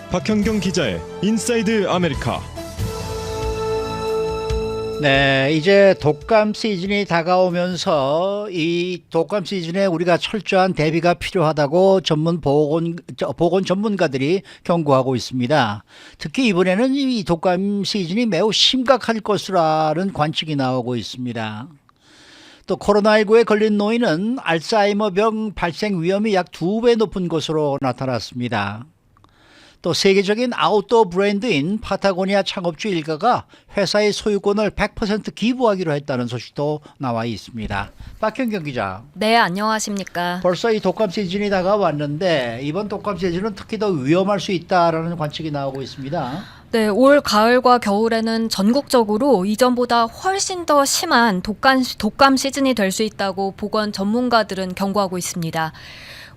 박현경 기자의 인사이드 아메리카. 네, 이제 독감 시즌이 다가오면서 이 독감 시즌에 우리가 철저한 대비가 필요하다고 보건 전문가들이 경고하고 있습니다. 특히 이번에는 이 독감 시즌이 매우 심각할 것이라는 관측이 나오고 있습니다. 또 코로나19에 걸린 노인은 알츠하이머병 발생 위험이 약 2배 높은 것으로 나타났습니다. 또 세계적인 아웃도어 브랜드인 파타고니아 창업주 일가가 회사의 소유권을 100% 기부하기로 했다는 소식도 나와 있습니다. 박현경 기자. 네, 안녕하십니까. 벌써 이 독감 시즌이 다가왔는데 이번 독감 시즌은 특히 더 위험할 수 있다라는 관측이 나오고 있습니다. 네, 올 가을과 겨울에는 전국적으로 이전보다 훨씬 더 심한 독감 시즌이 될 수 있다고 보건 전문가들은 경고하고 있습니다.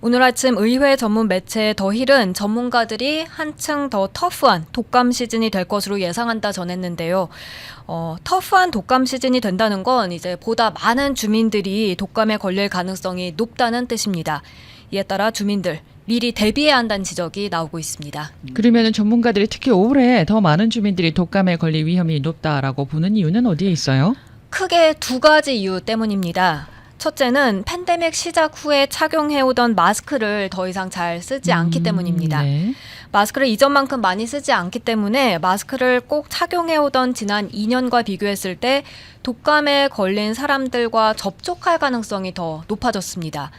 오늘 아침 의회 전문 매체 더힐은 전문가들이 한층 더 터프한 독감 시즌이 될 것으로 예상한다 전했는데요. 터프한 독감 시즌이 된다는 건 이제 보다 많은 주민들이 독감에 걸릴 가능성이 높다는 뜻입니다. 이에 따라 주민들 미리 대비해야 한다는 지적이 나오고 있습니다. 그러면 전문가들이 특히 올해 더 많은 주민들이 독감에 걸릴 위험이 높다라고 보는 이유는 어디에 있어요? 크게 두 가지 이유 때문입니다. 첫째는 팬데믹 시작 후에 착용해오던 마스크를 더 이상 잘 쓰지 않기 때문입니다. 네. 마스크를 이전만큼 많이 쓰지 않기 때문에 마스크를 꼭 착용해오던 지난 2년과 비교했을 때 독감에 걸린 사람들과 접촉할 가능성이 더 높아졌습니다.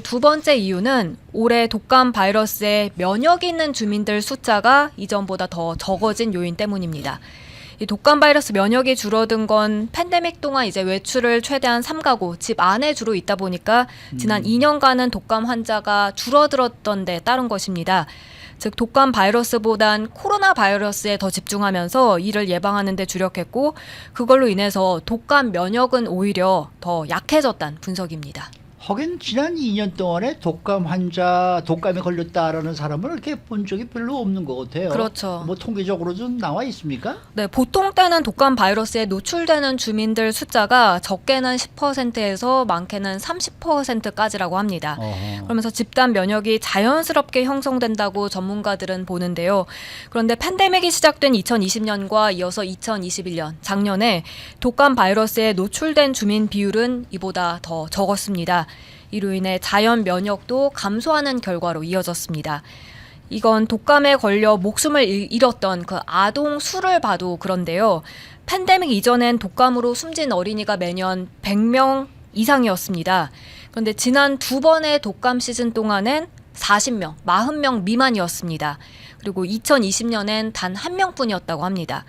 두 번째 이유는 올해 독감 바이러스에 면역이 있는 주민들 숫자가 이전보다 더 적어진 요인 때문입니다. 이 독감 바이러스 면역이 줄어든 건 팬데믹 동안 이제 외출을 최대한 삼가고 집 안에 주로 있다 보니까 지난 2년간은 독감 환자가 줄어들었던 데 따른 것입니다. 즉 독감 바이러스보단 코로나 바이러스에 더 집중하면서 이를 예방하는 데 주력했고 그걸로 인해서 독감 면역은 오히려 더 약해졌다는 분석입니다. 하긴 지난 2년 동안에 독감에 걸렸다라는 사람을 이렇게 본 적이 별로 없는 것 같아요. 그렇죠. 뭐 통계적으로 좀 나와 있습니까? 네, 보통 때는 독감 바이러스에 노출되는 주민들 숫자가 적게는 10%에서 많게는 30%까지라고 합니다. 그러면서 집단 면역이 자연스럽게 형성된다고 전문가들은 보는데요. 그런데 팬데믹이 시작된 2020년과 이어서 2021년, 작년에 독감 바이러스에 노출된 주민 비율은 이보다 더 적었습니다. 이로 인해 자연 면역도 감소하는 결과로 이어졌습니다. 이건 독감에 걸려 목숨을 잃었던 그 아동 수를 봐도 그런데요. 팬데믹 이전엔 독감으로 숨진 어린이가 매년 100명 이상이었습니다. 그런데 지난 두 번의 독감 시즌 동안엔 40명, 40명 미만이었습니다. 그리고 2020년엔 단 1명뿐이었다고 합니다.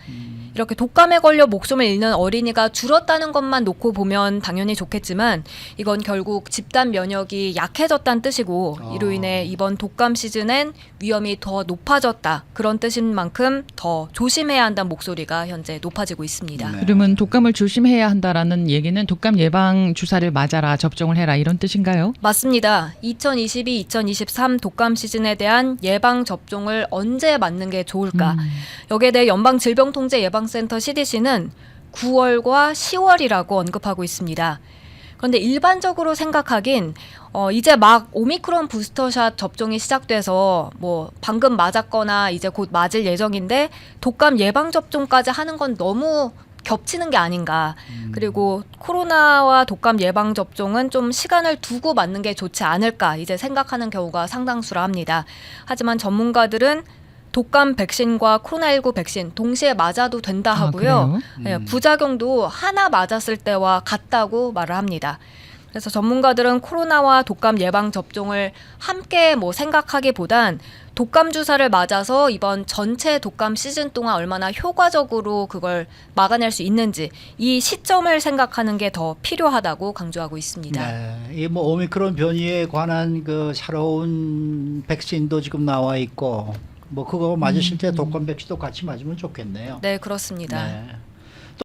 이렇게 독감에 걸려 목숨을 잃는 어린이가 줄었다는 것만 놓고 보면 당연히 좋겠지만 이건 결국 집단 면역이 약해졌다는 뜻이고 이로 인해 이번 독감 시즌엔 위험이 더 높아졌다. 그런 뜻인 만큼 더 조심해야 한다는 목소리가 현재 높아지고 있습니다. 네. 그러면 독감을 조심해야 한다라는 얘기는 독감 예방 주사를 맞아라, 접종을 해라 이런 뜻인가요? 맞습니다. 2022-2023 독감 시즌에 대한 예방 접종을 언제 맞는 게 좋을까? 여기에 대해 연방질병통제예방센터 CDC는 9월과 10월이라고 언급하고 있습니다. 그런데 일반적으로 생각하긴 이제 막 오미크론 부스터샷 접종이 시작돼서 뭐 방금 맞았거나 이제 곧 맞을 예정인데 독감 예방 접종까지 하는 건 너무 겹치는 게 아닌가. 그리고 코로나와 독감 예방 접종은 좀 시간을 두고 맞는 게 좋지 않을까 이제 생각하는 경우가 상당수라 합니다. 하지만 전문가들은 독감 백신과 코로나19 백신 동시에 맞아도 된다 하고요. 네, 부작용도 하나 맞았을 때와 같다고 말을 합니다. 그래서 전문가들은 코로나와 독감 예방 접종을 함께 생각하기보단 독감 주사를 맞아서 이번 전체 독감 시즌 동안 얼마나 효과적으로 그걸 막아낼 수 있는지 이 시점을 생각하는 게 더 필요하다고 강조하고 있습니다. 네, 이 오미크론 변이에 관한 그 새로운 백신도 지금 나와 있고 그거 맞으실 때 독감 백신도 같이 맞으면 좋겠네요. 네, 그렇습니다. 네.